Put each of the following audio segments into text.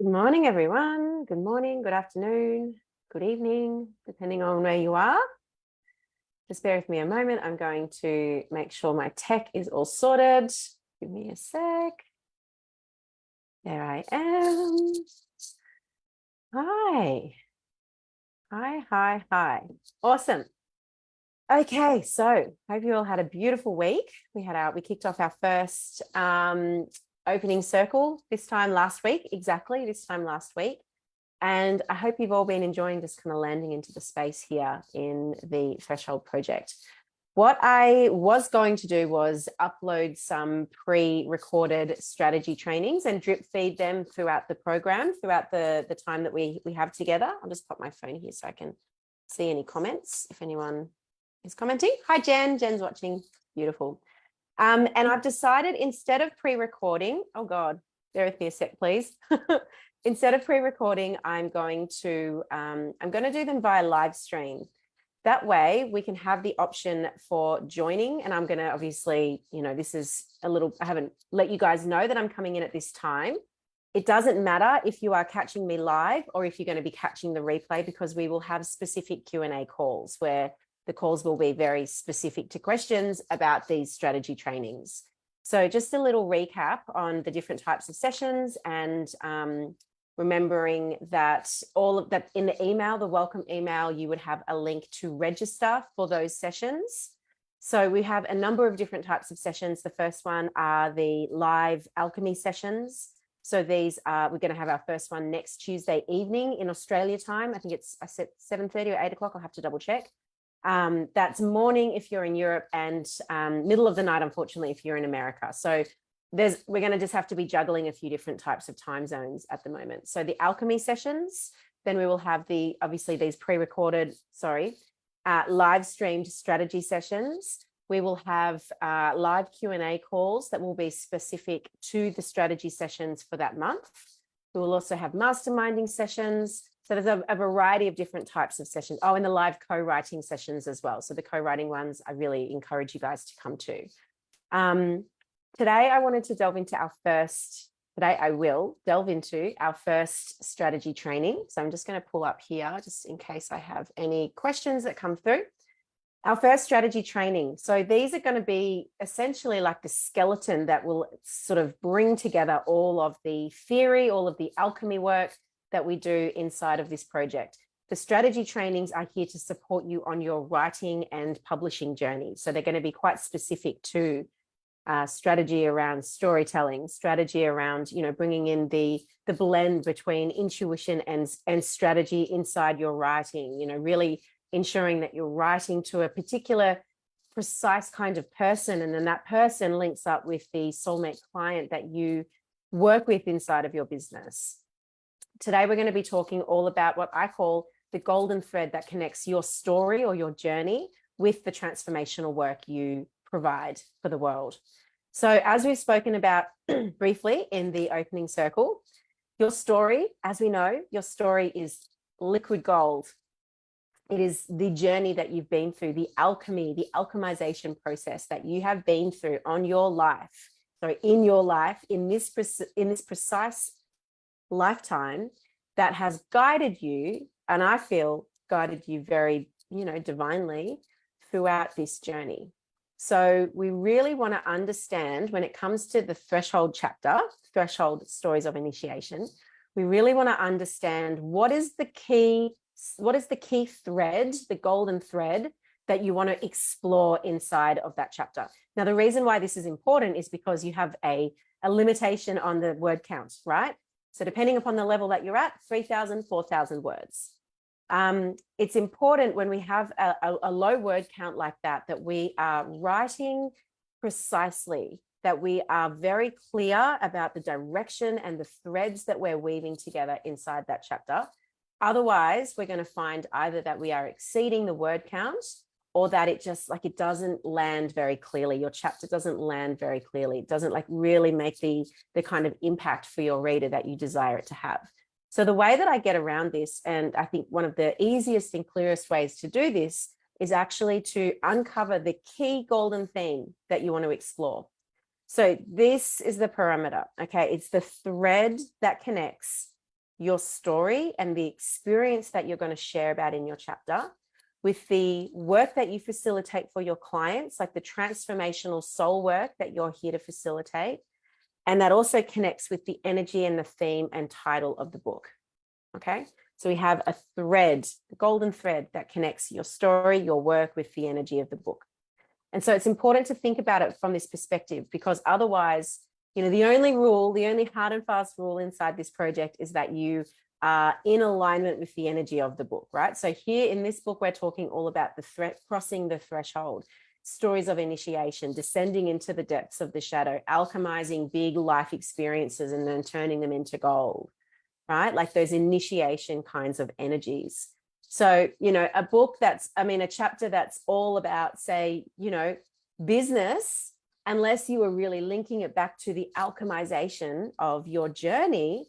Good morning, everyone. Good morning, good afternoon, good evening, depending on where you are. Just bear with me a moment. I'm going to make sure my tech is all sorted. Give me a sec. There I am. Hi. Hi. Awesome. Okay, so hope you all had a beautiful week. We kicked off our first opening circle this time last week. And I hope you've all been enjoying just kind of landing into the space here in the Threshold project. What I was going to do was upload some pre-recorded strategy trainings and drip feed them throughout the program, throughout the time that we have together. I'll just pop my phone here so I can see any comments if anyone is commenting. Hi, Jen. Jen's watching. Beautiful. And I've decided instead of pre-recording, oh God, bear with me a sec, please. Instead of pre-recording, I'm going to do them via live stream. That way we can have the option for joining. And I'm going to obviously, I haven't let you guys know that I'm coming in at this time. It doesn't matter if you are catching me live or if you're going to be catching the replay, because we will have specific Q&A calls where the calls will be very specific to questions about these strategy trainings. So just a little recap on the different types of sessions, and remembering that all of that in the email, the welcome email, you would have a link to register for those sessions. So we have a number of different types of sessions. The first one are the live alchemy sessions. So these are, we're going to have our first one next Tuesday evening in Australia time. I think I said 7:30 or 8 o'clock. I'll have to double check. That's morning if you're in Europe, and middle of the night, unfortunately, if you're in America. So we're going to just have to be juggling a few different types of time zones at the moment. So the alchemy sessions, then we will have obviously these pre-recorded, live streamed strategy sessions. We will have live Q&A calls that will be specific to the strategy sessions for that month. We will also have masterminding sessions. So there's a variety of different types of sessions. Oh, and the live co-writing sessions as well. So the co-writing ones, I really encourage you guys to come to. Today, I wanted to delve into I will delve into our first strategy training. So I'm just going to pull up here just in case I have any questions that come through. Our first strategy training. So these are going to be essentially like the skeleton that will sort of bring together all of the theory, all of the alchemy work that we do inside of this project. The strategy trainings are here to support you on your writing and publishing journey. So they're going to be quite specific to strategy around storytelling, strategy around, bringing in the blend between intuition and strategy inside your writing, really ensuring that you're writing to a particular precise kind of person. And then that person links up with the soulmate client that you work with inside of your business. Today, we're going to be talking all about what I call the golden thread that connects your story or your journey with the transformational work you provide for the world. So as we've spoken about briefly in the opening circle, your story, as we know, your story is liquid gold. It is the journey that you've been through, the alchemy, the alchemization process that you have been through on your life. So in your life, in this precise lifetime, that has guided you, and I feel guided you very, divinely throughout this journey. So we really want to understand, when it comes to the threshold chapter, threshold stories of initiation, we really want to understand what is the key thread, the golden thread that you want to explore inside of that chapter. Now, the reason why this is important is because you have a limitation on the word count, right? So depending upon the level that you're at, 3,000, 4,000 words. It's important when we have a low word count like that we are writing precisely, that we are very clear about the direction and the threads that we're weaving together inside that chapter. Otherwise, we're going to find either that we are exceeding the word count, or that it doesn't land very clearly. Your chapter doesn't land very clearly. It doesn't really make the kind of impact for your reader that you desire it to have. So the way that I get around this, and I think one of the easiest and clearest ways to do this, is actually to uncover the key golden theme that you want to explore. So this is the parameter, okay? It's the thread that connects your story and the experience that you're going to share about in your chapter with the work that you facilitate for your clients, like the transformational soul work that you're here to facilitate. And that also connects with the energy and the theme and title of the book. Okay. So we have a thread, the golden thread that connects your story, your work with the energy of the book. And so it's important to think about it from this perspective, because otherwise, you know, the only hard and fast rule inside this project is that you are in alignment with the energy of the book, right? So here in this book, we're talking all about the crossing the threshold, stories of initiation, descending into the depths of the shadow, alchemizing big life experiences and then turning them into gold, right? Like those initiation kinds of energies. So, you know, a chapter that's all about, say, you know, business, unless you were really linking it back to the alchemization of your journey,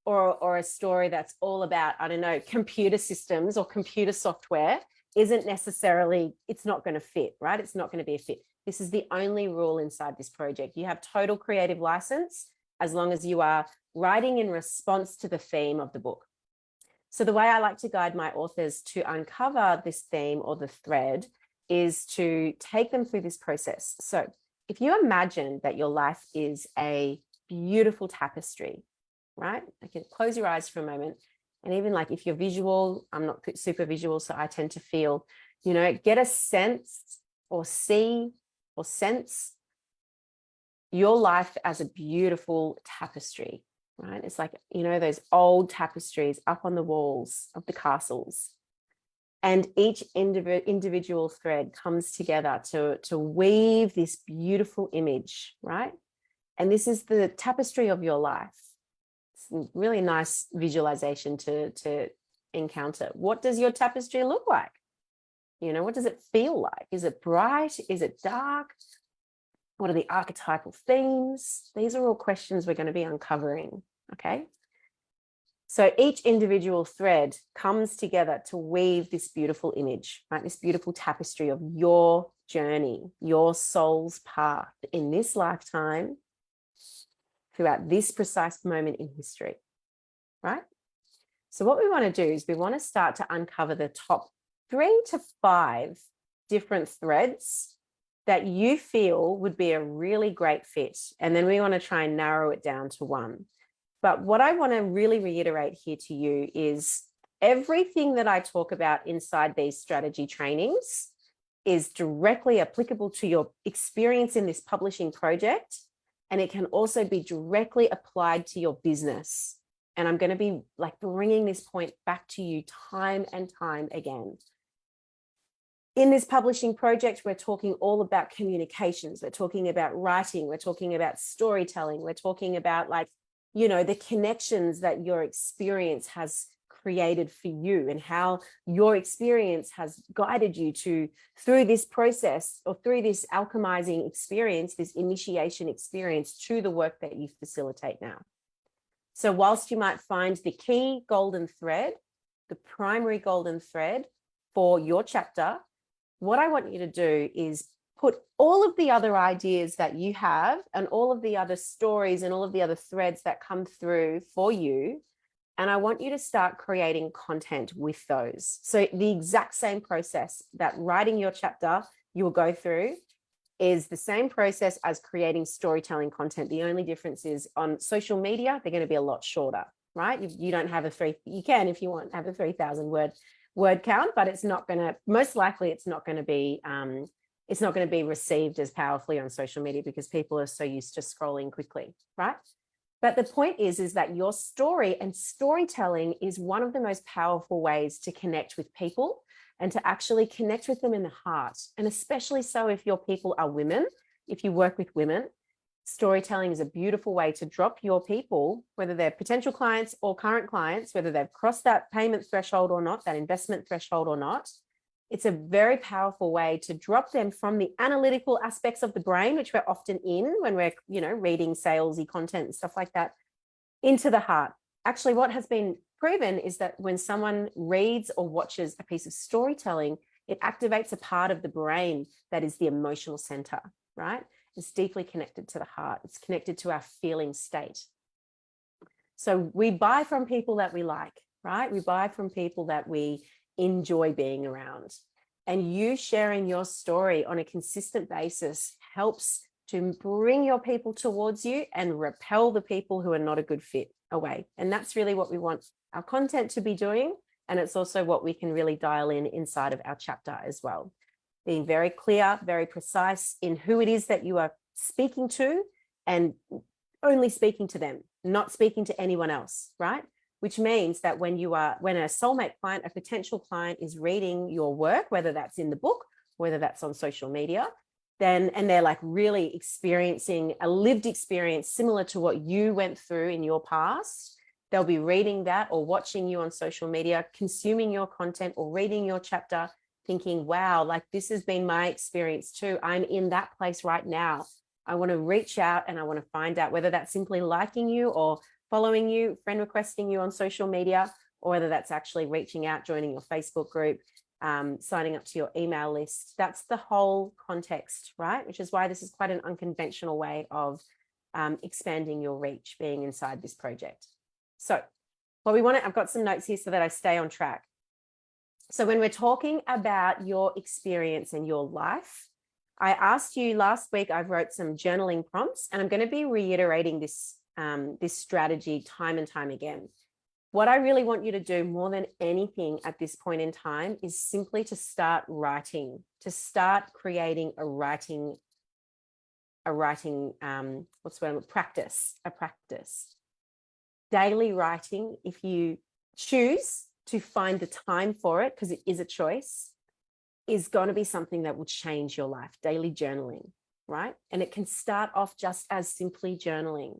or a story that's all about, I don't know, computer systems or computer software, isn't necessarily, it's not going to fit, right? It's not going to be a fit. This is the only rule inside this project. You have total creative license as long as you are writing in response to the theme of the book. So the way I like to guide my authors to uncover this theme or the thread is to take them through this process. So if you imagine that your life is a beautiful tapestry, right? I can close your eyes for a moment. And even like if you're visual, I'm not super visual, so I tend to feel, you know, get a sense or see or sense your life as a beautiful tapestry, right? It's like, you know, those old tapestries up on the walls of the castles. And each individual thread comes together to weave this beautiful image, right? And this is the tapestry of your life. It's a really nice visualization to encounter. What does your tapestry look like? You know, what does it feel like? Is it bright? Is it dark? What are the archetypal themes? These are all questions we're going to be uncovering, okay? So each individual thread comes together to weave this beautiful image, right? This beautiful tapestry of your journey, your soul's path in this lifetime, throughout this precise moment in history, right? So what we want to do is we want to start to uncover the top 3 to 5 different threads that you feel would be a really great fit. And then we want to try and narrow it down to 1. But what I want to really reiterate here to you is everything that I talk about inside these strategy trainings is directly applicable to your experience in this publishing project. And it can also be directly applied to your business. And I'm going to be like bringing this point back to you time and time again. In this publishing project, we're talking all about communications. We're talking about writing. We're talking about storytelling. We're talking about, like, you know, the connections that your experience has created for you and how your experience has guided you through this process or through this alchemizing experience, this initiation experience to the work that you facilitate now. So whilst you might find the key golden thread, the primary golden thread for your chapter, what I want you to do is put all of the other ideas that you have and all of the other stories and all of the other threads that come through for you. And I want you to start creating content with those. So the exact same process that writing your chapter you will go through is the same process as creating storytelling content. The only difference is on social media, they're going to be a lot shorter, right? You don't have you can, if you want, have a 3,000 word count, but it's not going to, most likely it's not going to be received as powerfully on social media because people are so used to scrolling quickly, right? But the point is that your story and storytelling is one of the most powerful ways to connect with people and to actually connect with them in the heart. And especially so if your people are women, if you work with women, storytelling is a beautiful way to drop your people, whether they're potential clients or current clients, whether they've crossed that payment threshold or not, that investment threshold or not. It's a very powerful way to drop them from the analytical aspects of the brain, which we're often in when we're, you know, reading salesy content and stuff like that, into the heart. Actually, what has been proven is that when someone reads or watches a piece of storytelling, it activates a part of the brain that is the emotional center, right? It's deeply connected to the heart. It's connected to our feeling state. So we buy from people that we like, right? We buy from people that we enjoy being around. And you sharing your story on a consistent basis helps to bring your people towards you and repel the people who are not a good fit away. And that's really what we want our content to be doing. And it's also what we can really dial in inside of our chapter as well. Being very clear, very precise in who it is that you are speaking to, and only speaking to them, not speaking to anyone else, right? Which means that when a soulmate client, a potential client is reading your work, whether that's in the book, whether that's on social media, and they're like really experiencing a lived experience similar to what you went through in your past, they'll be reading that or watching you on social media, consuming your content or reading your chapter, thinking, wow, like this has been my experience too. I'm in that place right now. I want to reach out and I want to find out whether that's simply liking you or following you, friend requesting you on social media, or whether that's actually reaching out, joining your Facebook group, signing up to your email list. That's the whole context, right? Which is why this is quite an unconventional way of expanding your reach, being inside this project. So what we want to, I've got some notes here so that I stay on track. So when we're talking about your experience and your life, I asked you last week, I wrote some journaling prompts, and I'm going to be reiterating this, this strategy time and time again. What I really want you to do more than anything at this point in time is simply to start writing, to start creating a writing, what's the word, a practice. Daily writing, if you choose to find the time for it, because it is a choice, is going to be something that will change your life. Daily journaling, right? And it can start off just as simply journaling.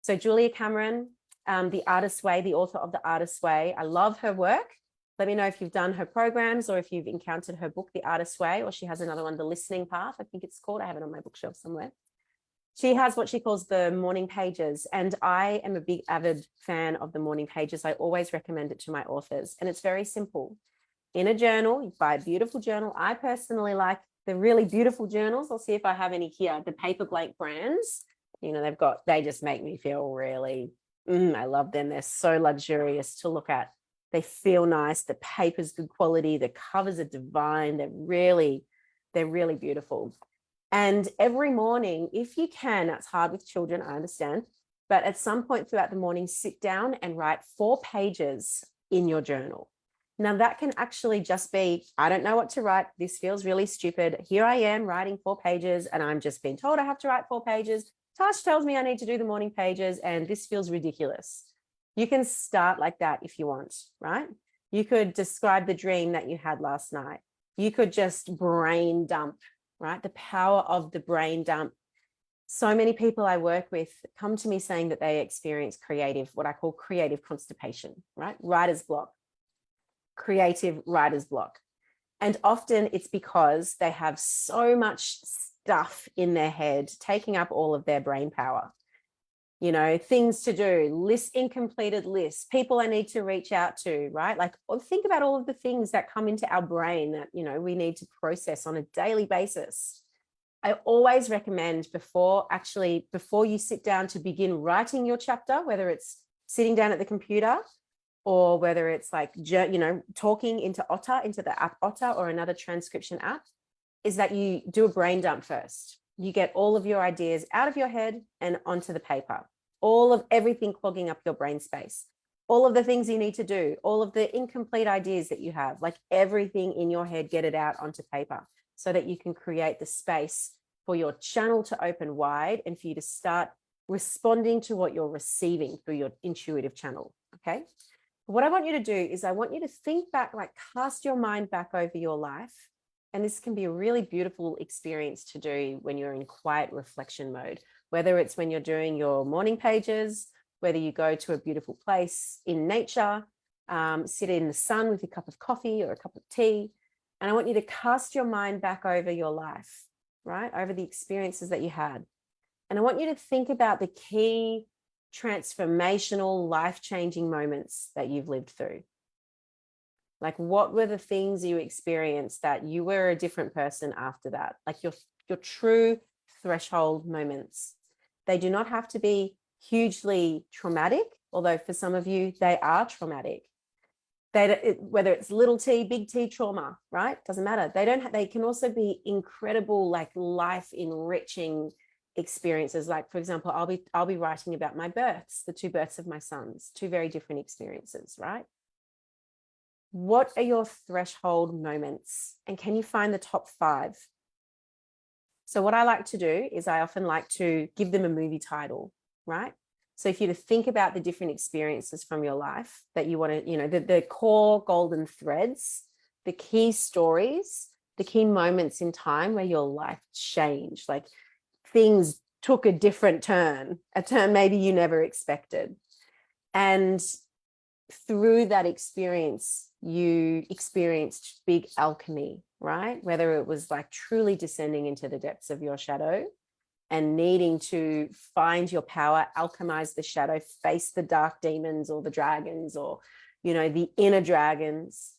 So Julia Cameron, The Artist's Way, the author of The Artist's Way, I love her work. Let me know if you've done her programs or if you've encountered her book, The Artist's Way, or she has another one, The Listening Path, I think it's called. I have it on my bookshelf somewhere. She has what she calls the morning pages, and I am a big avid fan of the morning pages. I always recommend it to my authors, and it's very simple. In a journal, you buy a beautiful journal. I personally like the really beautiful journals. I'll see if I have any here, the Paper Blank brands. You know, they just make me feel really, I love them. They're so luxurious to look at. They feel nice. The paper's good quality. The covers are divine. They're really beautiful. And every morning, if you can, that's hard with children, I understand, but at some point throughout the morning, sit down and write 4 pages in your journal. Now that can actually just be, I don't know what to write. This feels really stupid. Here I am writing 4 pages and I'm just being told I have to write 4 pages. Tash tells me I need to do the morning pages and this feels ridiculous. You can start like that if you want, right? You could describe the dream that you had last night. You could just brain dump, right? The power of the brain dump. So many people I work with come to me saying that they experience what I call creative constipation, right? Writer's block, creative writer's block. And often it's because they have so much stuff in their head taking up all of their brain power. You know, things to do, incompleted lists, people I need to reach out to, right? Like, think about all of the things that come into our brain that, you know, we need to process on a daily basis. I always recommend before you sit down to begin writing your chapter, whether it's sitting down at the computer or whether it's like, you know, talking into the app Otter or another transcription app, is that you do a brain dump first. You get all of your ideas out of your head and onto the paper, all of everything clogging up your brain space, all of the things you need to do, all of the incomplete ideas that you have, like everything in your head, get it out onto paper so that you can create the space for your channel to open wide and for you to start responding to what you're receiving through your intuitive channel, okay? What I want you to do is I want you to think back, like cast your mind back over your life. And this can be a really beautiful experience to do when you're in quiet reflection mode, whether it's when you're doing your morning pages, whether you go to a beautiful place in nature, sit in the sun with a cup of coffee or a cup of tea. And I want you to cast your mind back over your life, right? Over the experiences that you had. And I want you to think about the key transformational, life-changing moments that you've lived through. Like, what were the things you experienced that you were a different person after that? Like your true threshold moments. They do not have to be hugely traumatic, although for some of you, they are traumatic. Whether it's little t, big T trauma, right? Doesn't matter. They can also be incredible, like life enriching experiences. Like, for example, I'll be writing about my births, the 2 births of my sons, 2 very different experiences, right? What are your threshold moments? And can you find the top 5? So what I like to do is I often like to give them a movie title, right? So if you to think about the different experiences from your life that you want to, you know, the core golden threads, the key stories, the key moments in time where your life changed, like things took a different turn, a turn maybe you never expected. And through that experience, you experienced big alchemy, right? Whether it was like truly descending into the depths of your shadow and needing to find your power, alchemize the shadow, face the dark demons or the dragons or, you know, the inner dragons,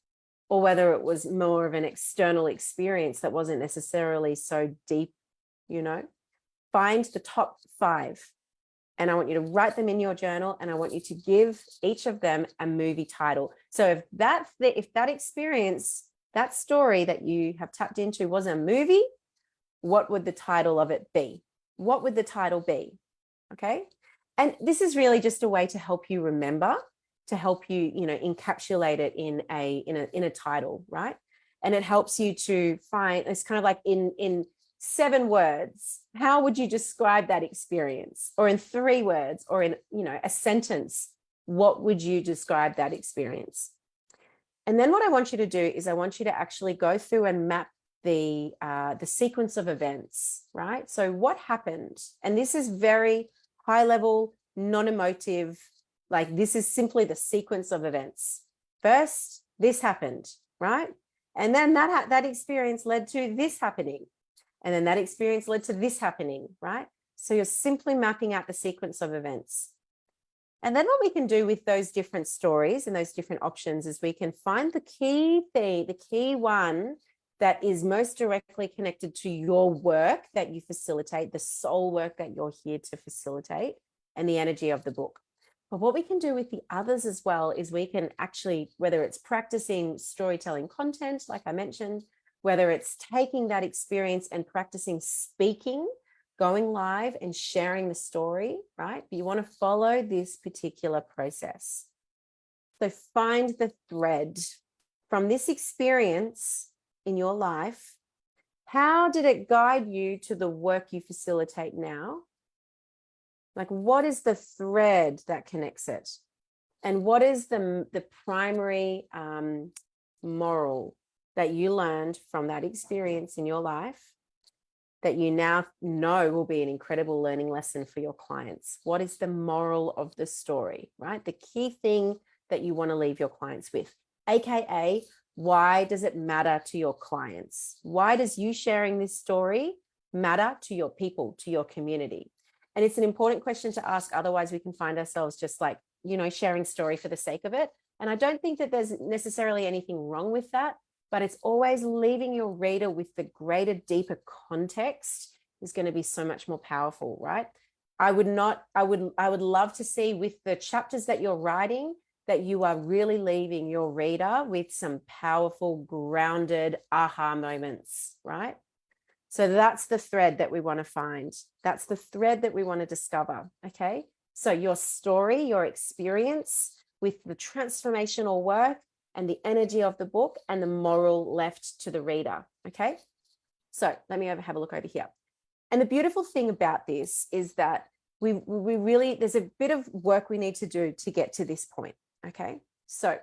or whether it was more of an external experience that wasn't necessarily so deep, you know, find the top 5. And I want you to write them in your journal, and I want you to give each of them a movie title. So if that experience, that story that you have tapped into was a movie, what would the title of it be? What would the title be? Okay. And this is really just a way to help you remember, to help you, you know, encapsulate it in a title, right? And it helps you to find, it's kind of like in 7 words, how would you describe that experience? Or in 3 words, or in, you know, a sentence, what would you describe that experience? And then what I want you to do is I want you to actually go through and map the sequence of events, right? So what happened? And this is very high level, non-emotive, like this is simply the sequence of events. First, this happened, right? And then that experience led to this happening. And then that experience led to this happening, right? So you're simply mapping out the sequence of events. And then what we can do with those different stories and those different options is we can find the key thing, the key one that is most directly connected to your work that you facilitate, the soul work that you're here to facilitate, and the energy of the book. But what we can do with the others as well is we can actually, whether it's practicing storytelling content, like I mentioned, whether it's taking that experience and practicing speaking, going live and sharing the story, right? But you want to follow this particular process. So find the thread from this experience in your life. How did it guide you to the work you facilitate now? Like, what is the thread that connects it? And what is the primary moral that you learned from that experience in your life that you now know will be an incredible learning lesson for your clients? What is the moral of the story, right? The key thing that you want to leave your clients with, AKA, why does it matter to your clients? Why does you sharing this story matter to your people, to your community? And it's an important question to ask. Otherwise, we can find ourselves just like, you know, sharing story for the sake of it. And I don't think that there's necessarily anything wrong with that, but it's always leaving your reader with the greater, deeper context is going to be so much more powerful, right? I would love to see with the chapters that you're writing that you are really leaving your reader with some powerful, grounded aha moments, right? So that's the thread that we want to find. That's the thread that we want to discover, okay? So your story, your experience with the transformational work and the energy of the book and the moral left to the reader, okay? So let me have a look over here. And the beautiful thing about this is that we really, there's a bit of work we need to do to get to this point, okay? So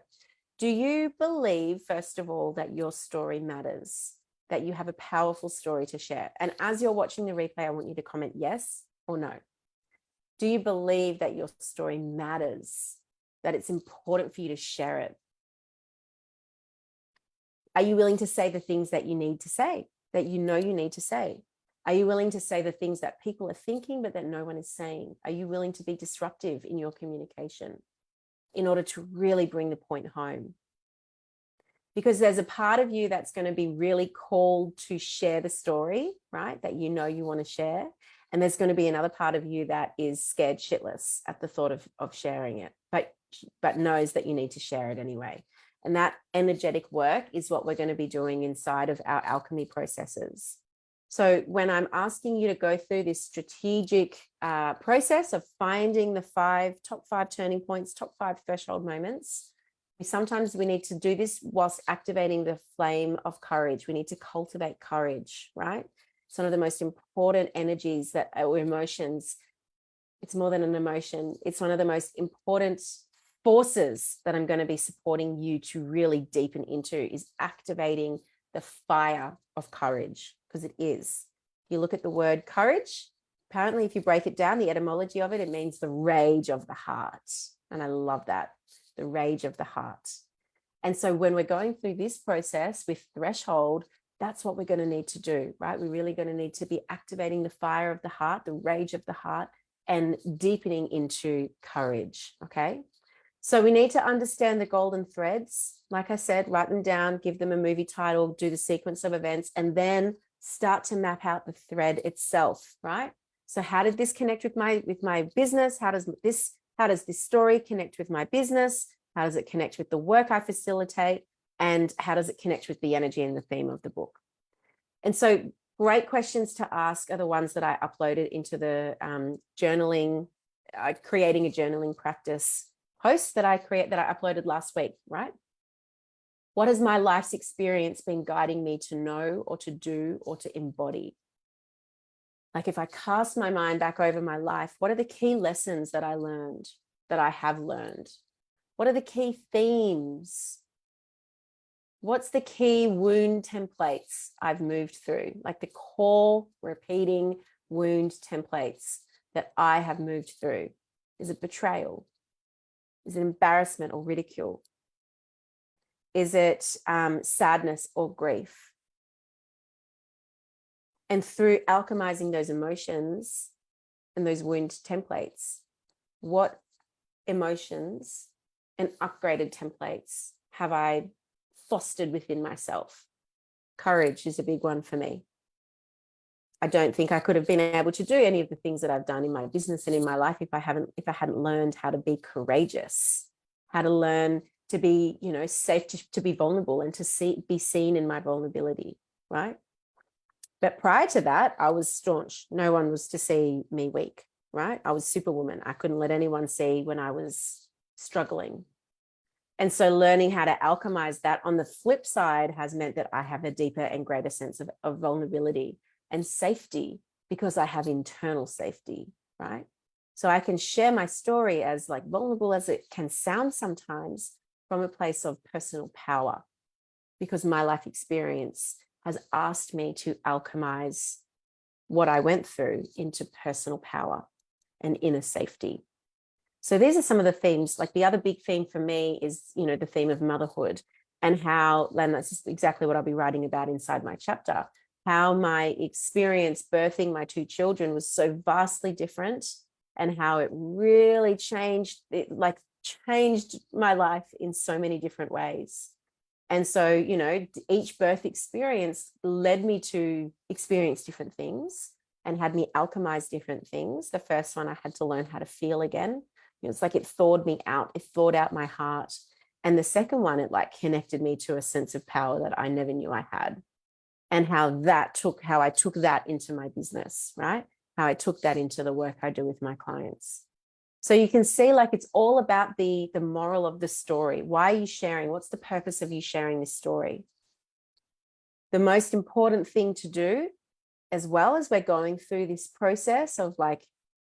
do you believe, first of all, that your story matters, that you have a powerful story to share? And as you're watching the replay, I want you to comment yes or no. Do you believe that your story matters, that it's important for you to share it? Are you willing to say the things that you need to say, that you know you need to say? Are you willing to say the things that people are thinking, but that no one is saying? Are you willing to be disruptive in your communication in order to really bring the point home? Because there's a part of you that's going to be really called to share the story, right? That you know you want to share. And there's going to be another part of you that is scared shitless at the thought of sharing it, but knows that you need to share it anyway. And that energetic work is what we're going to be doing inside of our alchemy processes. So when I'm asking you to go through this strategic process of finding the top five turning points, top 5 threshold moments, sometimes we need to do this whilst activating the flame of courage. We need to cultivate courage, right? It's one of the most important energies that our emotions, it's more than an emotion. It's one of the most important forces that I'm going to be supporting you to really deepen into is activating the fire of courage, because it is. You look at the word courage, apparently if you break it down, the etymology of it, it means the rage of the heart. And I love that, the rage of the heart. And so when we're going through this process with threshold, that's what we're going to need to do, right? We're really going to need to be activating the fire of the heart, the rage of the heart, and deepening into courage, okay? So we need to understand the golden threads. Like I said, write them down, give them a movie title, do the sequence of events, and then start to map out the thread itself, right? So how did this connect with my business? How does this story connect with my business? How does it connect with the work I facilitate? And how does it connect with the energy and the theme of the book? And so great questions to ask are the ones that I uploaded into the journaling, creating a journaling practice post that I uploaded last week, right? What has my life's experience been guiding me to know or to do or to embody? Like if I cast my mind back over my life, what are the key lessons that I learned, that I have learned? What are the key themes? What's the key wound templates I've moved through? Like the core repeating wound templates that I have moved through. Is it betrayal? Is it embarrassment or ridicule? Is it sadness or grief? And through alchemizing those emotions and those wound templates, what emotions and upgraded templates have I fostered within myself? Courage is a big one for me. I don't think I could have been able to do any of the things that I've done in my business and in my life if I hadn't learned how to be courageous, how to learn to be, safe to be vulnerable and to be seen in my vulnerability, right? But prior to that, I was staunch. No one was to see me weak, right? I was superwoman. I couldn't let anyone see when I was struggling. And so learning how to alchemize that on the flip side has meant that I have a deeper and greater sense of vulnerability and safety because I have internal safety, right? So I can share my story as like vulnerable as it can sound sometimes from a place of personal power because my life experience has asked me to alchemize what I went through into personal power and inner safety. So these are some of the themes. Like the other big theme for me is, the theme of motherhood and that's just exactly what I'll be writing about inside my chapter, how my experience birthing my 2 children was so vastly different and how it really changed my life in so many different ways. And so, each birth experience led me to experience different things and had me alchemize different things. The first one, I had to learn how to feel again. It's like it thawed me out. It thawed out my heart. And the second one, it like connected me to a sense of power that I never knew I had. And how I took that into my business, right? How I took that into the work I do with my clients. So you can see like it's all about the moral of the story. Why are you sharing? What's the purpose of you sharing this story? The most important thing to do, as well as we're going through this process of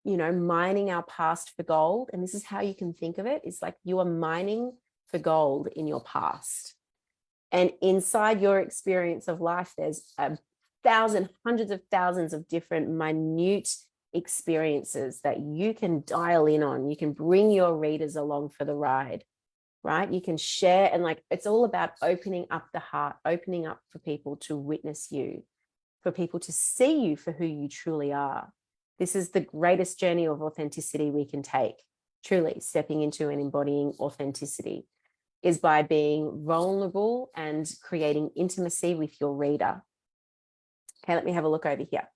mining our past for gold, and this is how you can think of it, it's like you are mining for gold in your past. And inside your experience of life, there's hundreds of thousands of different minute experiences that you can dial in on. You can bring your readers along for the ride, right? You can share, and it's all about opening up the heart, opening up for people to witness you, for people to see you for who you truly are. This is the greatest journey of authenticity we can take, truly stepping into and embodying authenticity is by being vulnerable and creating intimacy with your reader. Okay, let me have a look over here.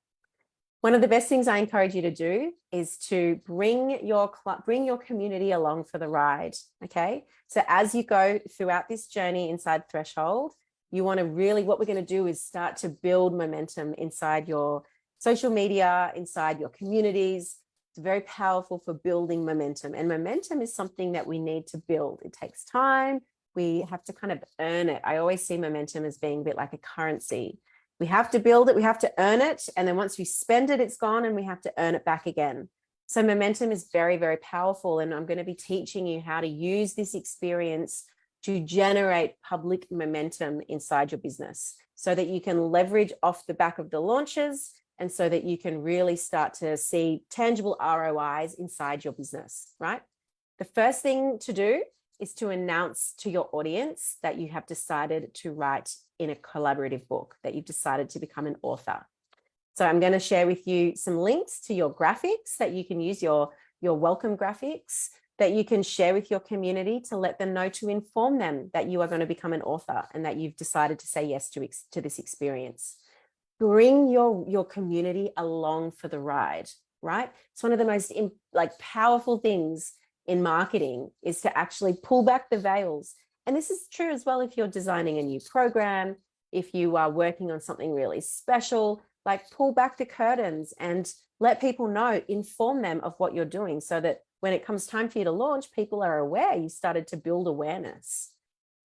One of the best things I encourage you to do is to bring your community along for the ride. Okay. So as you go throughout this journey inside Threshold, you want to really, what we're going to do is start to build momentum inside your social media, inside your communities. It's very powerful for building momentum. And momentum is something that we need to build. It takes time. We have to kind of earn it. I always see momentum as being a bit like a currency. We have to build it, we have to earn it. And then once we spend it, it's gone and we have to earn it back again. So momentum is very, very powerful. And I'm going to be teaching you how to use this experience to generate public momentum inside your business so that you can leverage off the back of the launches and so that you can really start to see tangible ROIs inside your business, right? The first thing to do is to announce to your audience that you have decided to write in a collaborative book, that you've decided to become an author. So I'm going to share with you some links to your graphics that you can use, your welcome graphics that you can share with your community to let them know, to inform them that you are going to become an author and that you've decided to say yes to this experience. Bring your community along for the ride, right? It's one of the most powerful things in marketing is to actually pull back the veils. And this is true as well if you're designing a new program, if you are working on something really special, like pull back the curtains and let people know, inform them of what you're doing so that when it comes time for you to launch, people are aware you started to build awareness.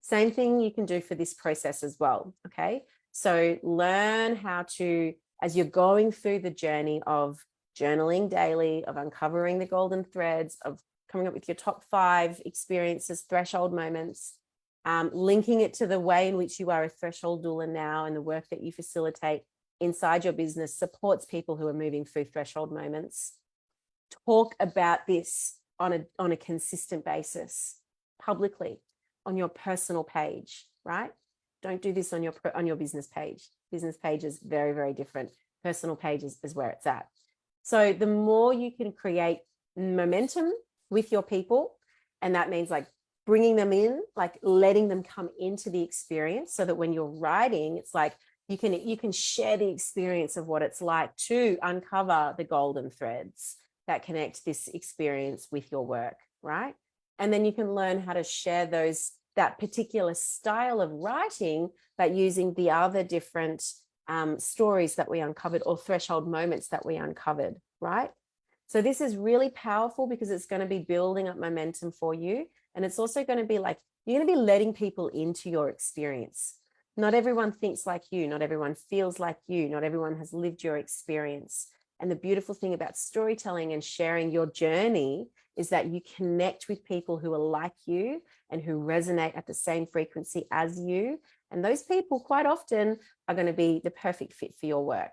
Same thing you can do for this process as well, okay? So learn how to, as you're going through the journey of journaling daily, of uncovering the golden threads, of coming up with your top 5 experiences, threshold moments, linking it to the way in which you are a threshold doula now and the work that you facilitate inside your business supports people who are moving through threshold moments. Talk about this on a consistent basis, publicly, on your personal page, right? Don't do this on your business page. Business page is very, very different. Personal page is where it's at. So the more you can create momentum with your people, and that means like bringing them in, like letting them come into the experience so that when you're writing, it's like you can share the experience of what it's like to uncover the golden threads that connect this experience with your work, right? And then you can learn how to share that particular style of writing, but using the other different stories that we uncovered or threshold moments that we uncovered, right? So this is really powerful because it's going to be building up momentum for you. And it's also going to be like, you're going to be letting people into your experience. Not everyone thinks like you. Not everyone feels like you. Not everyone has lived your experience. And the beautiful thing about storytelling and sharing your journey is that you connect with people who are like you and who resonate at the same frequency as you. And those people quite often are going to be the perfect fit for your work.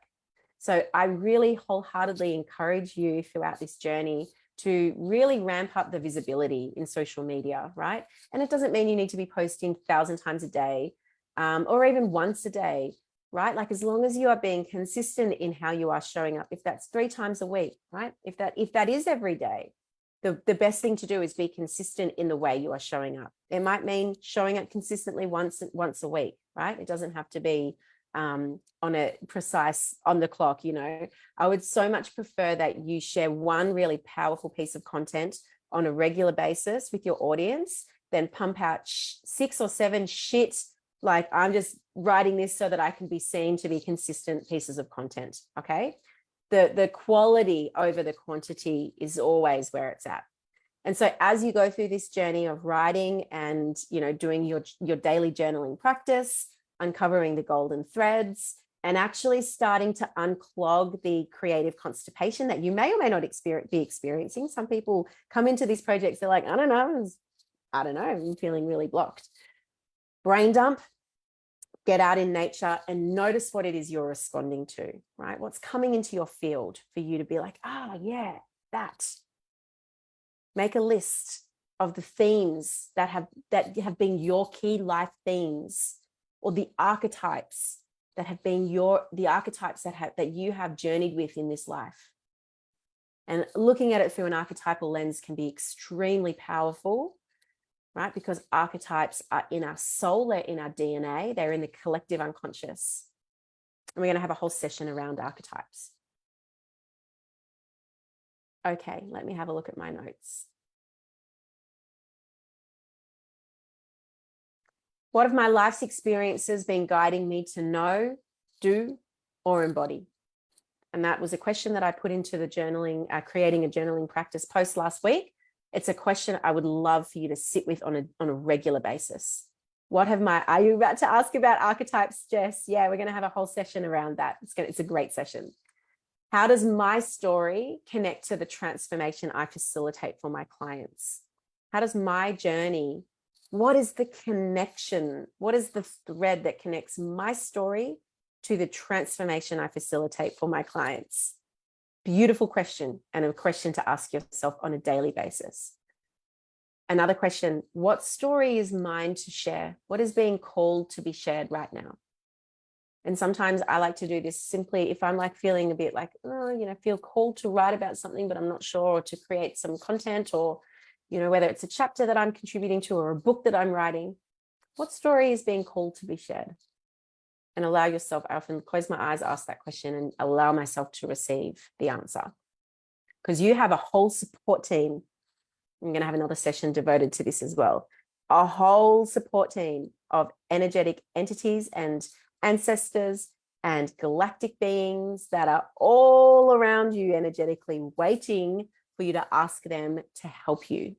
So I really wholeheartedly encourage you throughout this journey to really ramp up the visibility in social media, right? And it doesn't mean you need to be posting 1,000 times a day or even once a day, right? Like as long as you are being consistent in how you are showing up, if that's 3 times a week, right? If that is every day, the best thing to do is be consistent in the way you are showing up. It might mean showing up consistently once a week, right? It doesn't have to be on a precise on the clock, you know. I would so much prefer that you share one really powerful piece of content on a regular basis with your audience than pump out 6 or 7 shit, like I'm just writing this so that I can be seen to be consistent pieces of content, okay? The quality over the quantity is always where it's at. And so as you go through this journey of writing and, you know, doing your daily journaling practice, uncovering the golden threads, and actually starting to unclog the creative constipation that you may or may not be experiencing. Some people come into these projects, they're like, I don't know, I'm feeling really blocked. Brain dump, get out in nature and notice what it is you're responding to, right? What's coming into your field for you to be like, yeah, that. Make a list of the themes that have been your key life themes, or the archetypes that have been the archetypes that you have journeyed with in this life. And looking at it through an archetypal lens can be extremely powerful, right? Because archetypes are in our soul, they're in our DNA, they're in the collective unconscious. And we're going to have a whole session around archetypes. Okay, let me have a look at my notes. What have my life's experiences been guiding me to know, do, or embody? And that was a question that I put into the journaling, creating a journaling practice post last week. It's a question I would love for you to sit with on a regular basis. Are you about to ask about archetypes, Jess? Yeah, we're going to have a whole session around that. It's a great session. How does my story connect to the transformation I facilitate for my clients? How does my journey, what is the connection? What is the thread that connects my story to the transformation I facilitate for my clients? Beautiful question, and a question to ask yourself on a daily basis. Another question, what story is mine to share? What is being called to be shared right now? And sometimes I like to do this simply if I'm like feeling a bit like, feel called to write about something, but I'm not sure, or to create some content, or, whether it's a chapter that I'm contributing to or a book that I'm writing, what story is being called to be shared? And allow yourself, I often close my eyes, ask that question, and allow myself to receive the answer. Because you have a whole support team. I'm going to have another session devoted to this as well. A whole support team of energetic entities and ancestors and galactic beings that are all around you energetically, waiting for you to ask them to help you.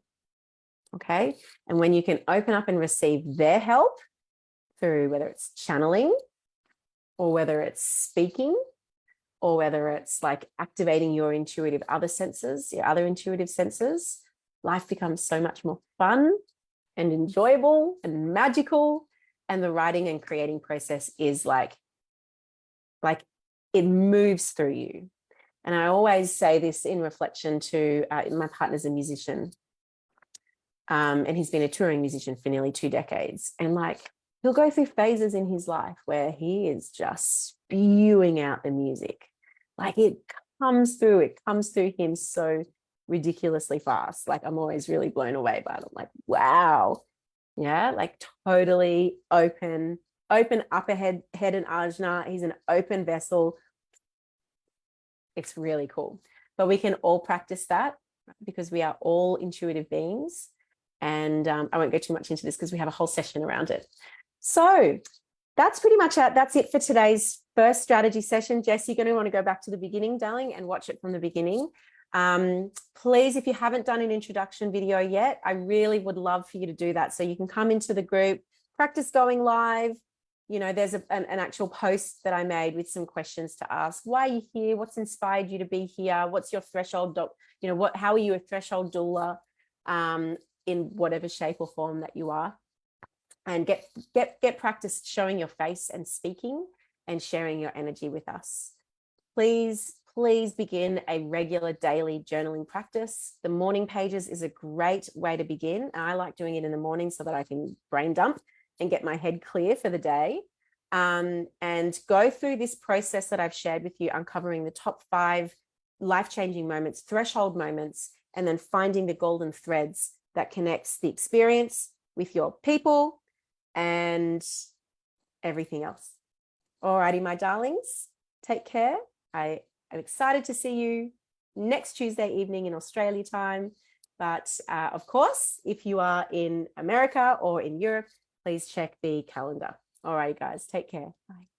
Okay. And when you can open up and receive their help through whether it's channeling, or whether it's speaking, or whether it's like activating your intuitive other senses, your other intuitive senses, life becomes so much more fun and enjoyable and magical. And the writing and creating process is like it moves through you. And I always say this in reflection to my partner's a musician. And he's been a touring musician for nearly 2 decades. And like, he'll go through phases in his life where he is just spewing out the music. Like it comes through him so ridiculously fast. Like I'm always really blown away by it. I'm like, wow. Yeah, like totally open upper head and ajna. He's an open vessel. It's really cool. But we can all practice that because we are all intuitive beings. And I won't go too much into this because we have a whole session around it. So that's pretty much it. That's it for today's first strategy session. Jess, you're going to want to go back to the beginning, darling, and watch it from the beginning. Please, if you haven't done an introduction video yet, I really would love for you to do that. So you can come into the group, practice going live. There's an actual post that I made with some questions to ask. Why are you here? What's inspired you to be here? What's your threshold? How are you a threshold doula in whatever shape or form that you are? And get practice showing your face and speaking and sharing your energy with us. Please begin a regular daily journaling practice. The morning pages is a great way to begin. I like doing it in the morning so that I can brain dump and get my head clear for the day. And go through this process that I've shared with you, uncovering the top 5 life-changing moments, threshold moments, and then finding the golden threads that connects the experience with your people and everything else. Alrighty, my darlings, take care. I am excited to see you next Tuesday evening in Australia time. But of course, if you are in America or in Europe, please check the calendar. All right, guys, take care. Bye.